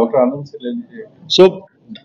Doctor आनंद से ले लीजिए।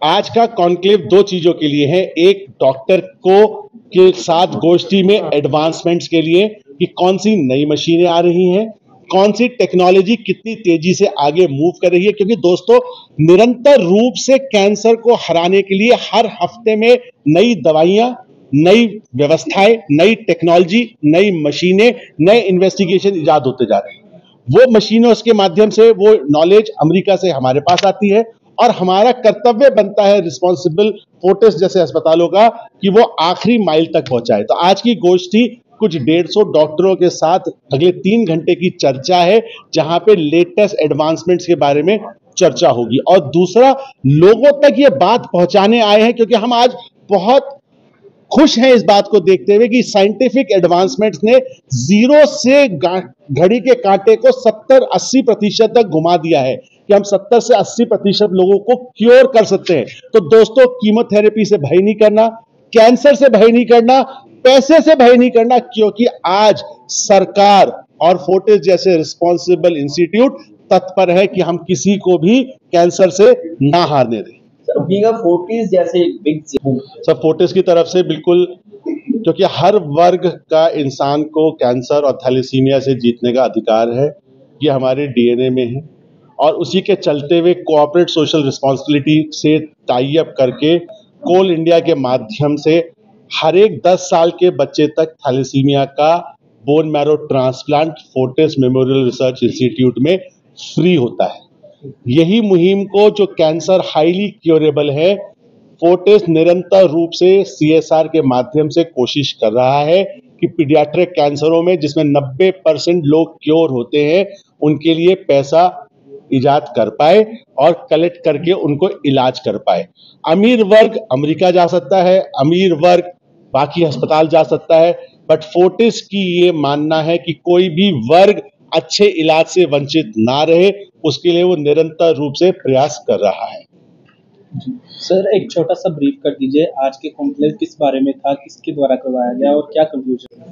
आज का कॉन्क्लेव दो चीजों के लिए है, एक डॉक्टर को के साथ गोष्ठी में एडवांसमेंट्स के लिए कि कौन सी नई मशीनें आ रही हैं, कौन सी टेक्नोलॉजी कितनी तेजी से आगे मूव कर रही है, क्योंकि दोस्तों निरंतर रूप से कैंसर को हराने के लिए हर हफ्ते में नई दवाइयां, नई व्यवस्थाएं, नई टेक्नोलॉजी, नई मशीनें, नए इन्वेस्टिगेशन इजाद होते जा रहे हैं। वो मशीनों के माध्यम से वो नॉलेज अमेरिका से हमारे पास आती है और हमारा कर्तव्य बनता है रिस्पॉन्सिबल फोर्टिस जैसे अस्पतालों का कि वो आखिरी माइल तक पहुंचाए। तो आज की गोष्ठी कुछ 150 डॉक्टरों के साथ अगले 3 घंटे की चर्चा है, जहां पे लेटेस्ट एडवांसमेंट्स के बारे में चर्चा होगी। और दूसरा, लोगों तक ये बात पहुंचाने आए हैं क्योंकि हम आज बहुत खुश हैं इस बात को देखते हुए कि साइंटिफिक एडवांसमेंट्स ने जीरो से घड़ी के कांटे को 70-80% तक घुमा दिया है कि हम 70 से 80% लोगों को क्योर कर सकते हैं। तो दोस्तों, कीमोथेरेपी से भय नहीं करना, कैंसर से भय नहीं करना, पैसे से भय नहीं करना, क्योंकि आज सरकार और फोर्टिस जैसे रिस्पॉन्सिबल इंस्टीट्यूट तत्पर है कि हम किसी को भी कैंसर से ना हारने दें। फोर्टिस जैसे बिग सर, फोर्टिस की तरफ से बिल्कुल, क्योंकि हर वर्ग का इंसान को कैंसर और थैलेसीमिया से जीतने का अधिकार है, ये हमारे डीएनए में है। और उसी के चलते हुए कोऑपरेट सोशल रिस्पॉन्सिबिलिटी से टाई अप करके कोल इंडिया के माध्यम से हर एक 10 साल के बच्चे तक थैलेसीमिया का bone marrow transplant Fortis memorial research institute में फ्री होता है। यही मुहिम को, जो कैंसर हाईली क्योरेबल है, फोर्टिस निरंतर रूप से सीएसआर के माध्यम से कोशिश कर रहा है कि पीडियाट्रिक कैंसरों में जिसमें 90% लोग क्योर होते हैं, उनके लिए पैसा इजाद कर पाए और कलेक्ट करके उनको इलाज कर पाए। अमीर वर्ग अमेरिका जा सकता है, अमीर वर्ग बाकी अस्पताल जा सकता है, बट फोर्टिस की ये मानना है कि कोई भी वर्ग अच्छे इलाज से वंचित ना रहे, उसके लिए वो निरंतर रूप से प्रयास कर रहा है। सर, एक छोटा सा ब्रीफ कर दीजिए, आज के कॉन्क्लेव किस बारे में था, किसके द्वारा करवाया गया और क्या कंक्लूजन है?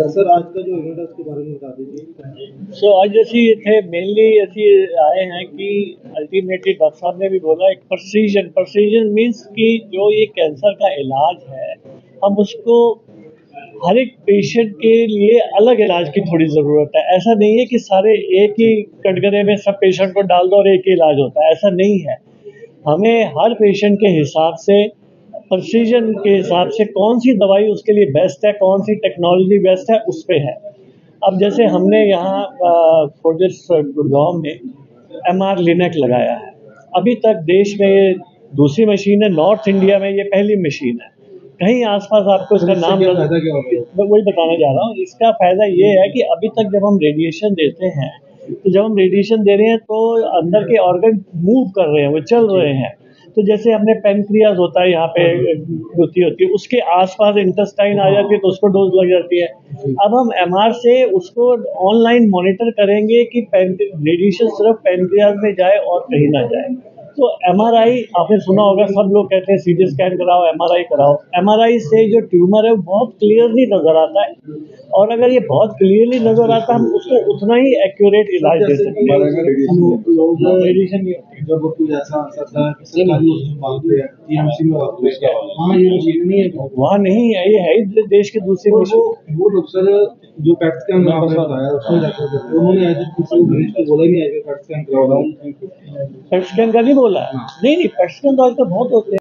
सर, आज का जो इवेंट है उसके बारे में बता दीजिए। आज ऐसी थे मेनली ऐसी आए हैं कि अल्टीमेटली डॉक्टर साहब ने भी बोला, एक प्रिसीजन मीन्स कि जो ये कैंसर का इलाज है, हम उसको हर एक पेशेंट के लिए अलग इलाज की थोड़ी ज़रूरत है। ऐसा नहीं है कि सारे एक ही कटघरे में सब पेशेंट को डाल दो और एक ही इलाज होता है, ऐसा नहीं है। हमें हर पेशेंट के हिसाब से, प्रिसीजन के हिसाब से कौन सी दवाई उसके लिए बेस्ट है, कौन सी टेक्नोलॉजी बेस्ट है, उस पे है। अब जैसे हमने यहाँ फोर्टिस गुड़गांव में MR लिनक लगाया है। अभी तक देश में ये दूसरी मशीन है, नॉर्थ इंडिया में ये पहली मशीन है। कहीं आसपास आपको इसका नाम वही बताने जा रहा हूँ। इसका फायदा ये है कि अभी तक जब हम रेडिएशन देते हैं, तो जब हम रेडिएशन दे रहे हैं तो अंदर के ऑर्गन मूव कर रहे हैं, वो चल रहे हैं। तो जैसे हमने पेनक्रियाज होता है, यहाँ पे होती है, उसके आसपास इंटेस्टाइन आ जाती है तो उसको डोज लग जाती है। अब हम MR से उसको ऑनलाइन मॉनिटर करेंगे कि रेडिएशन सिर्फ पेनक्रियाज में जाए और कहीं ना जाए। तो MRI आपने सुना होगा, सब लोग कहते हैं CT स्कैन कराओ, MRI कराओ। MRI से जो ट्यूमर है वो बहुत क्लियरली नजर आता है, और अगर ये बहुत क्लियरली नजर आता है, हम उसको उतना ही एक्यूरेट इलाज दे सकते हैं। रेडिएशन जब कुछ ऐसा वहाँ नहीं है, ये है ही देश के दूसरी मशीन। वो लोग सर जो पैट स्कैन बताया उसमें जाकर उन्होंने किसी मरीज को बोला नहीं है कि पैट स्कैन कराओ। पैट स्कैन का नहीं बोला, नहीं पैट स्कैन तो आज तो बहुत होते हैं।